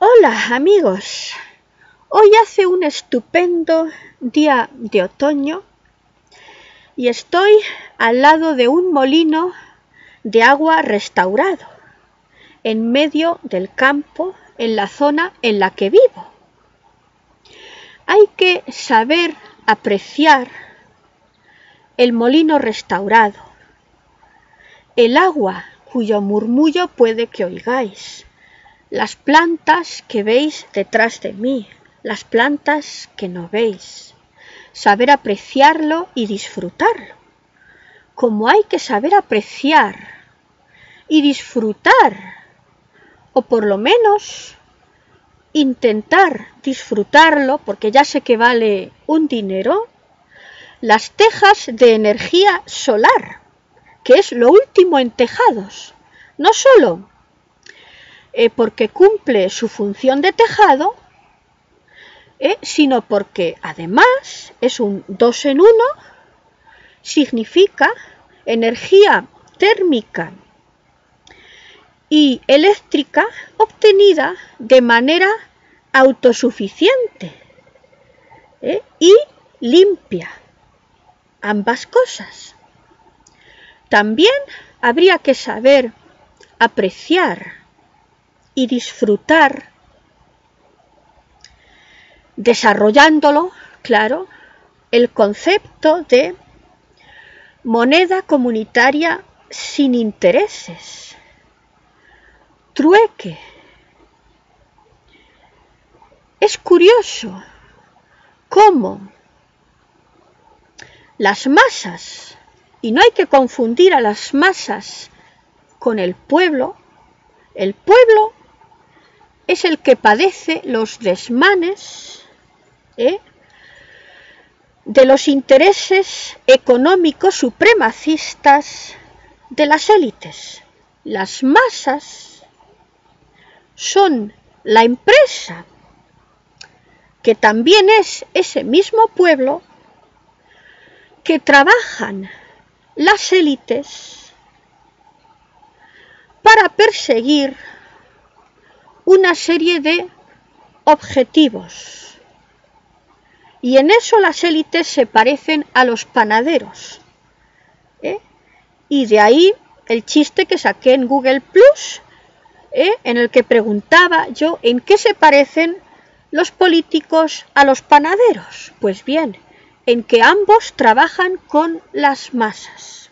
Hola amigos, hoy hace un estupendo día de otoño y estoy al lado de un molino de agua restaurado, en medio del campo, en la zona en la que vivo. Hay que saber apreciar el molino restaurado, el agua cuyo murmullo puede que oigáis, las plantas que veis detrás de mí, las plantas que no veis. Saber apreciarlo y disfrutarlo, como hay que saber apreciar y disfrutar, o por lo menos intentar disfrutarlo, porque ya sé que vale un dinero, las tejas de energía solar, que es lo último en tejados, no solo porque cumple su función de tejado, sino porque además es un 2 en 1, significa energía térmica y eléctrica obtenida de manera autosuficiente y limpia, ambas cosas. También habría que saber apreciar y disfrutar, desarrollándolo, claro, el concepto de moneda comunitaria sin intereses, trueque. Es curioso cómo las masas, y no hay que confundir a las masas con el pueblo es el que padece los desmanes de los intereses económicos supremacistas de las élites. Las masas son la empresa, que también es ese mismo pueblo, que trabajan las élites para perseguir una serie de objetivos. Y en eso las élites se parecen a los panaderos. Y de ahí el chiste que saqué en Google Plus, en el que preguntaba yo en qué se parecen los políticos a los panaderos. Pues bien, en que ambos trabajan con las masas.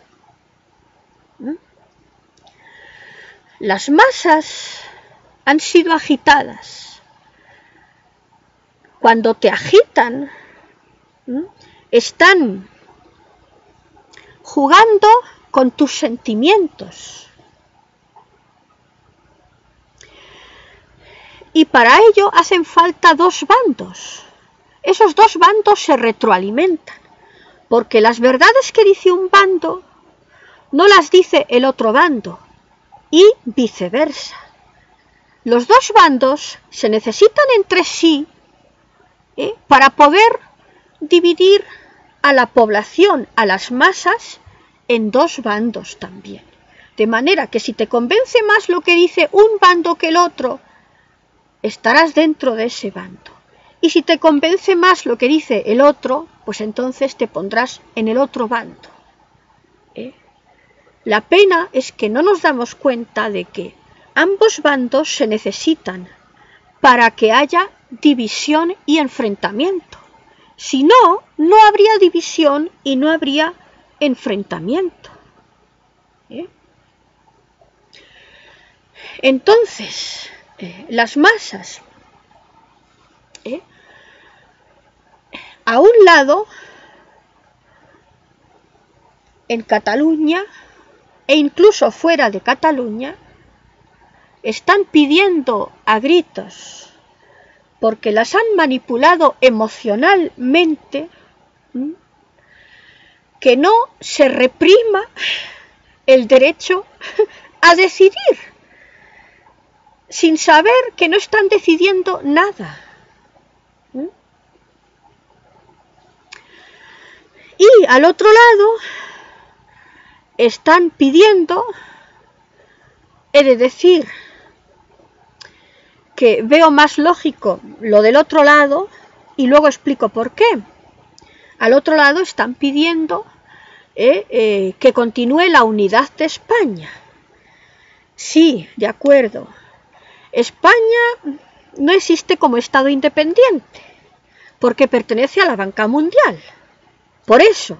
Las masas han sido agitadas. Cuando te agitan, están jugando con tus sentimientos. Y para ello hacen falta dos bandos. Esos dos bandos se retroalimentan, porque las verdades que dice un bando no las dice el otro bando, y viceversa. Los dos bandos se necesitan entre sí para poder dividir a la población, a las masas, en dos bandos también. De manera que si te convence más lo que dice un bando que el otro, estarás dentro de ese bando. Y si te convence más lo que dice el otro, pues entonces te pondrás en el otro bando. La pena es que no nos damos cuenta de que ambos bandos se necesitan para que haya división y enfrentamiento. Si no, no habría división y no habría enfrentamiento. Entonces, las masas, a un lado, en Cataluña, e incluso fuera de Cataluña, están pidiendo a gritos, porque las han manipulado emocionalmente, que no se reprima el derecho a decidir, sin saber que no están decidiendo nada. Y al otro lado están pidiendo, he de decir, que veo más lógico lo del otro lado y luego explico por qué. Al otro lado están pidiendo que continúe la unidad de España. Sí, de acuerdo. España no existe como Estado independiente, porque pertenece a la banca mundial. Por eso,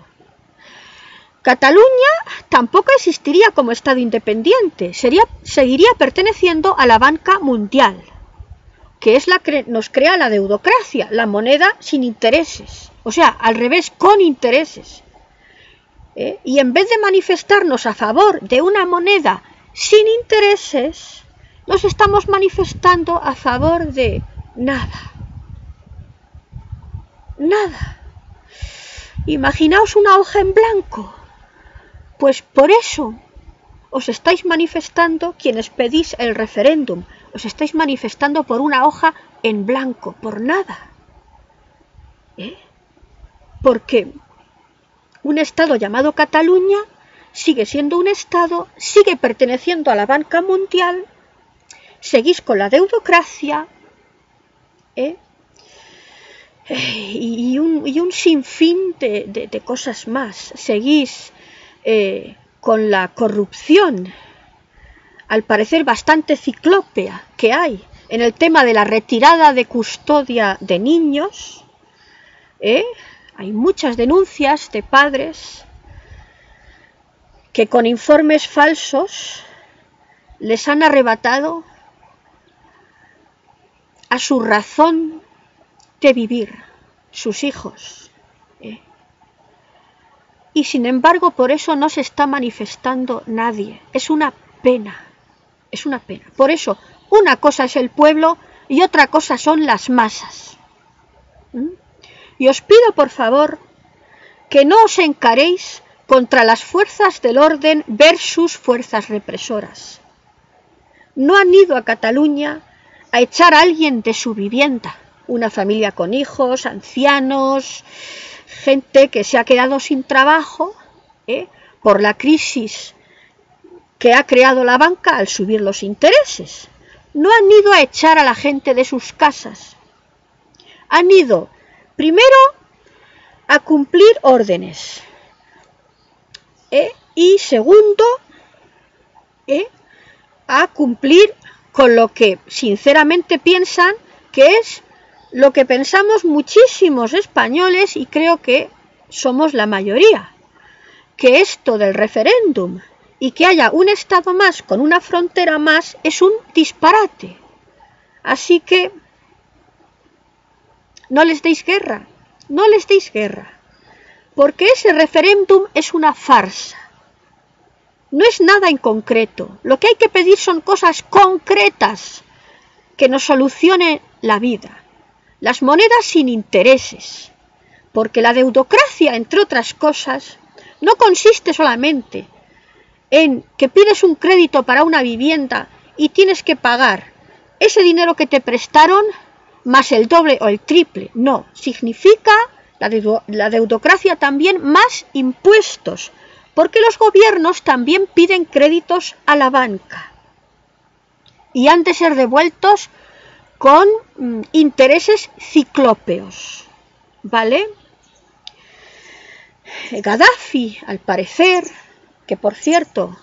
Cataluña tampoco existiría como Estado independiente, seguiría perteneciendo a la banca mundial, que es la que nos crea la deudocracia, la moneda sin intereses, o sea, al revés, con intereses. Y en vez de manifestarnos a favor de una moneda sin intereses, nos estamos manifestando a favor de nada. Nada. Imaginaos una hoja en blanco. Pues por eso os estáis manifestando quienes pedís el referéndum. Os estáis manifestando por una hoja en blanco, por nada. Porque un Estado llamado Cataluña sigue siendo un Estado, sigue perteneciendo a la banca mundial, seguís con la deudocracia, y un sinfín de cosas más. Seguís con la corrupción, al parecer bastante ciclópea, que hay en el tema de la retirada de custodia de niños. Hay muchas denuncias de padres que con informes falsos les han arrebatado a su razón de vivir, sus hijos. Y sin embargo, por eso no se está manifestando nadie. Es una pena, es una pena. Por eso, una cosa es el pueblo y otra cosa son las masas. Y os pido, por favor, que no os encaréis contra las fuerzas del orden versus fuerzas represoras. No han ido a Cataluña a echar a alguien de su vivienda, una familia con hijos, ancianos, gente que se ha quedado sin trabajo por la crisis que ha creado la banca al subir los intereses. No han ido a echar a la gente de sus casas. Han ido, primero, a cumplir órdenes. Y segundo, a cumplir con lo que sinceramente piensan que es lo que pensamos muchísimos españoles, y creo que somos la mayoría, que esto del referéndum y que haya un Estado más con una frontera más es un disparate. Así que no les deis guerra, no les deis guerra, porque ese referéndum es una farsa. No es nada en concreto. Lo que hay que pedir son cosas concretas que nos solucionen la vida. Las monedas sin intereses, porque la deudocracia, entre otras cosas, no consiste solamente en que pides un crédito para una vivienda y tienes que pagar ese dinero que te prestaron más el doble o el triple. No, significa la deudocracia también más impuestos, porque los gobiernos también piden créditos a la banca y han de ser devueltos con intereses ciclópeos, ¿vale? Gaddafi, al parecer, que por cierto,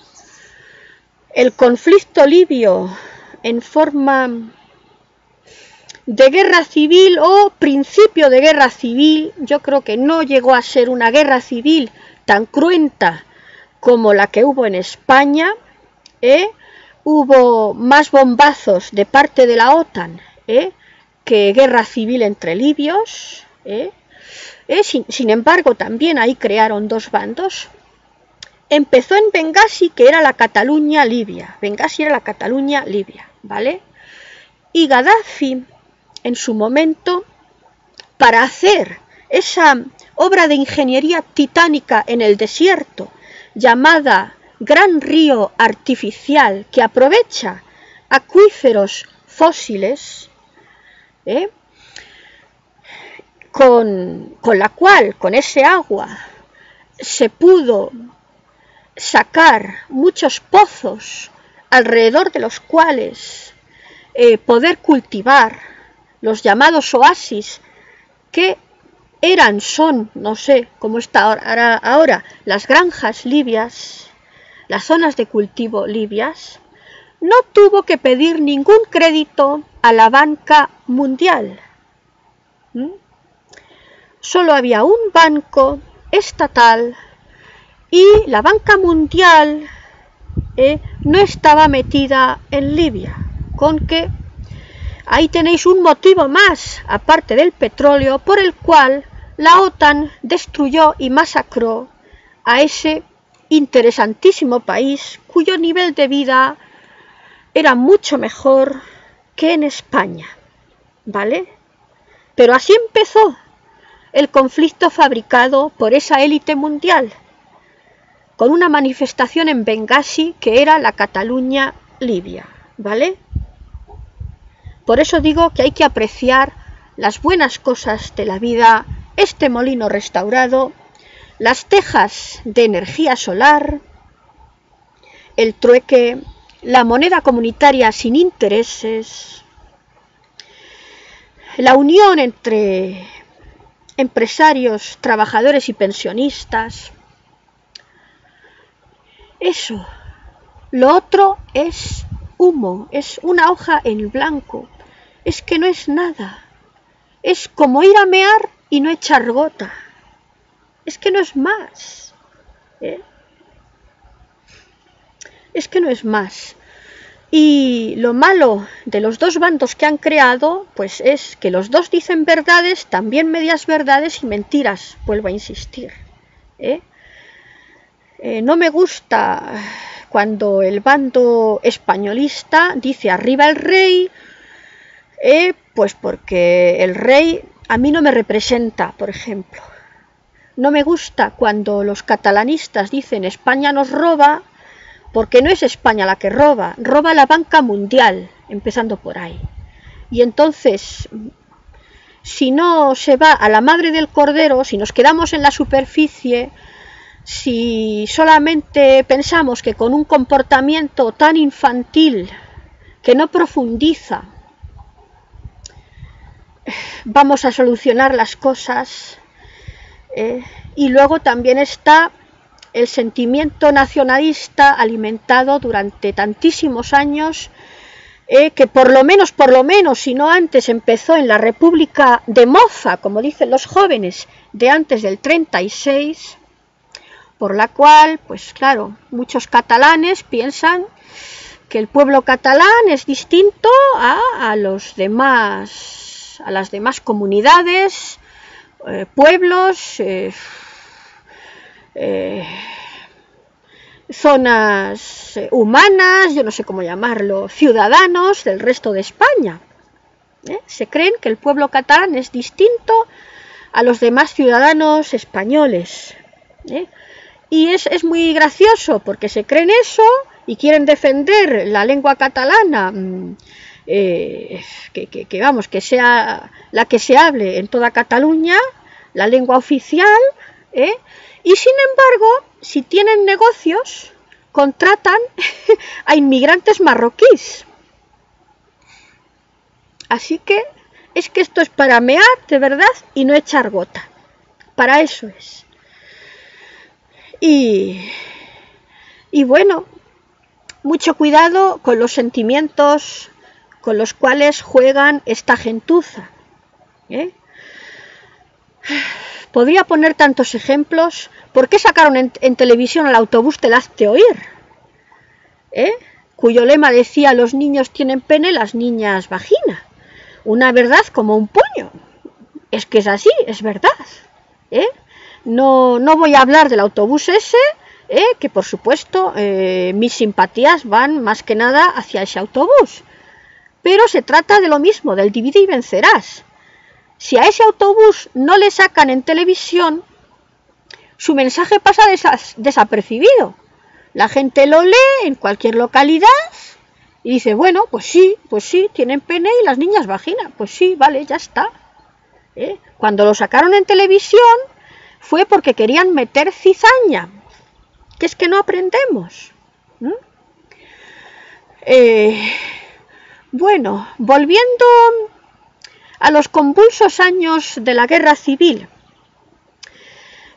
el conflicto libio en forma de guerra civil o principio de guerra civil, yo creo que no llegó a ser una guerra civil tan cruenta como la que hubo en España. Hubo más bombazos de parte de la OTAN que guerra civil entre libios. Sin embargo, también ahí crearon dos bandos. Empezó en Bengasi, que era la Cataluña libia. Bengasi era la Cataluña libia, ¿vale? Y Gaddafi, en su momento, para hacer esa obra de ingeniería titánica en el desierto, llamada Gran Río Artificial, que aprovecha acuíferos fósiles, con la cual, con ese agua, se pudo sacar muchos pozos, alrededor de los cuales poder cultivar, los llamados oasis, que son, no sé cómo está ahora, las granjas libias, las zonas de cultivo libias, no tuvo que pedir ningún crédito a la banca mundial. Solo había un banco estatal y la banca mundial no estaba metida en Libia, con que ahí tenéis un motivo más, aparte del petróleo, por el cual la OTAN destruyó y masacró a ese interesantísimo país cuyo nivel de vida era mucho mejor que en España, ¿vale? Pero así empezó el conflicto fabricado por esa élite mundial, con una manifestación en Bengasi que era la Cataluña libia, ¿vale? Por eso digo que hay que apreciar las buenas cosas de la vida, este molino restaurado, las tejas de energía solar, el trueque, la moneda comunitaria sin intereses, la unión entre empresarios, trabajadores y pensionistas. Eso. Lo otro es humo, es una hoja en blanco. Es que no es nada. Es como ir a mear y no echar gota. Es que no es más. Es que no es más. Y lo malo de los dos bandos que han creado, pues es que los dos dicen verdades, también medias verdades y mentiras, vuelvo a insistir. No me gusta cuando el bando españolista dice arriba el rey, pues porque el rey a mí no me representa, por ejemplo. No me gusta cuando los catalanistas dicen España nos roba, porque no es España la que roba, roba la banca mundial, empezando por ahí. Y entonces, si no se va a la madre del cordero, si nos quedamos en la superficie, si solamente pensamos que con un comportamiento tan infantil, que no profundiza, vamos a solucionar las cosas, y luego también está el sentimiento nacionalista alimentado durante tantísimos años, que por lo menos, si no antes, empezó en la República de Moza, como dicen los jóvenes, de antes del 36, por la cual, pues claro, muchos catalanes piensan que el pueblo catalán es distinto a las demás comunidades, pueblos, zonas humanas, yo no sé cómo llamarlo, ciudadanos del resto de España. Se creen que el pueblo catalán es distinto a los demás ciudadanos españoles. Y es muy gracioso porque se creen eso y quieren defender la lengua catalana, que sea la que se hable en toda Cataluña, la lengua oficial, y sin embargo, si tienen negocios, contratan a inmigrantes marroquíes. Así que es que esto es para mear de verdad y no echar gota. Para eso es. Y bueno, mucho cuidado con los sentimientos con los cuales juegan esta gentuza. Podría poner tantos ejemplos. ¿Por qué sacaron en televisión al autobús del Hazte Oír? Cuyo lema decía: los niños tienen pene, las niñas vagina. Una verdad como un puño. Es que es así, es verdad. No voy a hablar del autobús ese, que por supuesto mis simpatías van más que nada hacia ese autobús. Pero se trata de lo mismo, del divide y vencerás. Si a ese autobús no le sacan en televisión, su mensaje pasa desapercibido. La gente lo lee en cualquier localidad y dice, bueno, pues sí, tienen pene y las niñas vagina. Pues sí, vale, ya está. Cuando lo sacaron en televisión fue porque querían meter cizaña, que es que no aprendemos. Bueno, volviendo a los convulsos años de la Guerra Civil,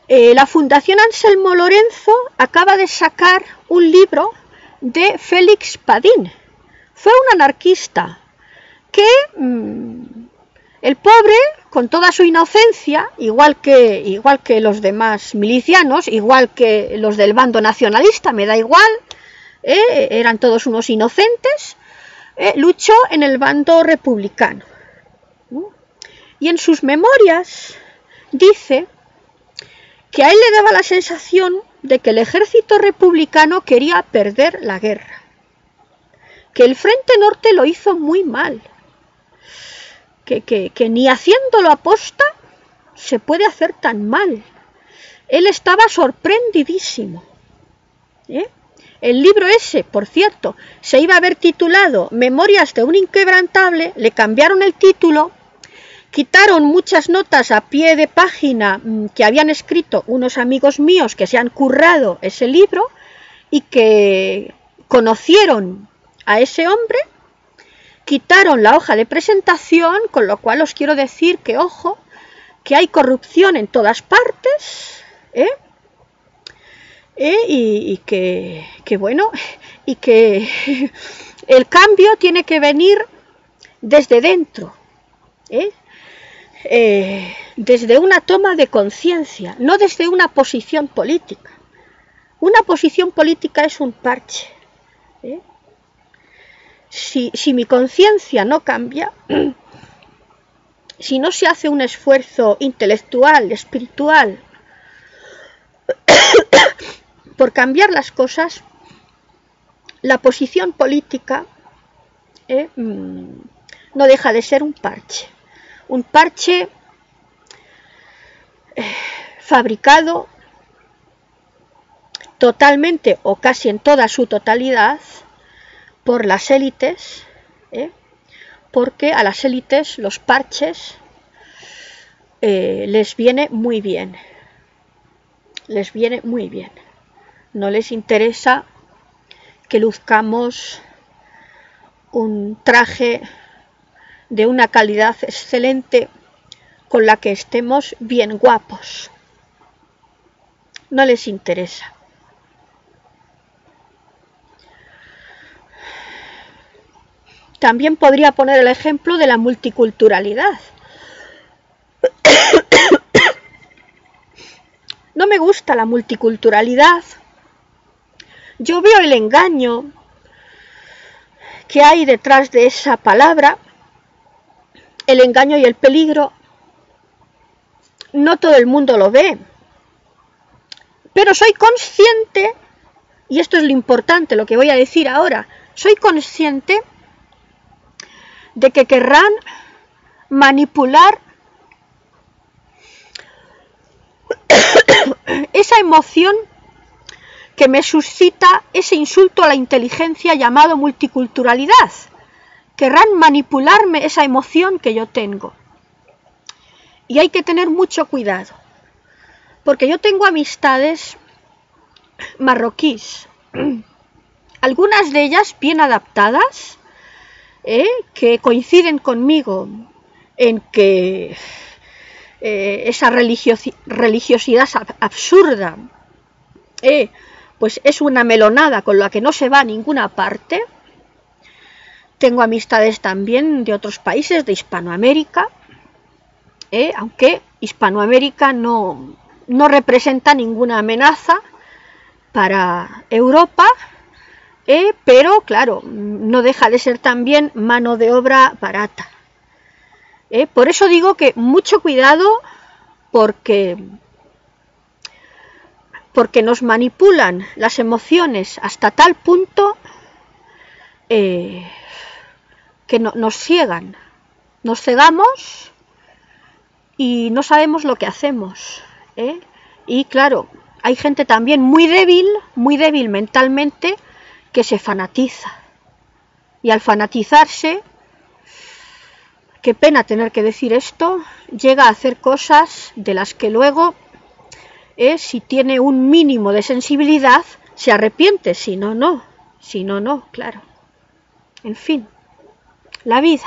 la Fundación Anselmo Lorenzo acaba de sacar un libro de Félix Padín. Fue un anarquista que el pobre, con toda su inocencia, igual que los demás milicianos, igual que los del bando nacionalista, me da igual, eran todos unos inocentes, luchó en el bando republicano. Y en sus memorias dice que a él le daba la sensación de que el ejército republicano quería perder la guerra, que el Frente Norte lo hizo muy mal, que ni haciéndolo aposta se puede hacer tan mal. Él estaba sorprendidísimo. El libro ese, por cierto, se iba a haber titulado Memorias de un inquebrantable, le cambiaron el título, quitaron muchas notas a pie de página que habían escrito unos amigos míos que se han currado ese libro y que conocieron a ese hombre, quitaron la hoja de presentación, con lo cual os quiero decir que, ojo, que hay corrupción en todas partes, y que bueno, y que el cambio tiene que venir desde dentro, desde una toma de conciencia, no desde una posición política. Una posición política es un parche. Si mi conciencia no cambia, si no se hace un esfuerzo intelectual, espiritual, por cambiar las cosas, la posición política no deja de ser un parche fabricado totalmente o casi en toda su totalidad por las élites, porque a las élites los parches les viene muy bien, no les interesa que luzcamos un traje de una calidad excelente con la que estemos bien guapos, no les interesa. También podría poner el ejemplo de la multiculturalidad. No me gusta la multiculturalidad. Yo veo el engaño que hay detrás de esa palabra, el engaño y el peligro. No todo el mundo lo ve, pero soy consciente, y esto es lo importante, lo que voy a decir ahora, soy consciente de que querrán manipular esa emoción que me suscita ese insulto a la inteligencia llamado multiculturalidad. Querrán manipularme esa emoción que yo tengo. Y hay que tener mucho cuidado, porque yo tengo amistades marroquíes, algunas de ellas bien adaptadas, que coinciden conmigo en que esa religiosidad absurda pues es una melonada con la que no se va a ninguna parte. Tengo amistades también de otros países de Hispanoamérica, aunque Hispanoamérica no representa ninguna amenaza para Europa, pero claro, no deja de ser también mano de obra barata. Por eso digo que mucho cuidado, porque nos manipulan las emociones hasta tal punto que nos ciegan, nos cegamos y no sabemos lo que hacemos. Y claro, hay gente también muy débil mentalmente, que se fanatiza, y al fanatizarse, qué pena tener que decir esto, llega a hacer cosas de las que luego, si tiene un mínimo de sensibilidad, se arrepiente, si no, no, claro. En fin. la vida.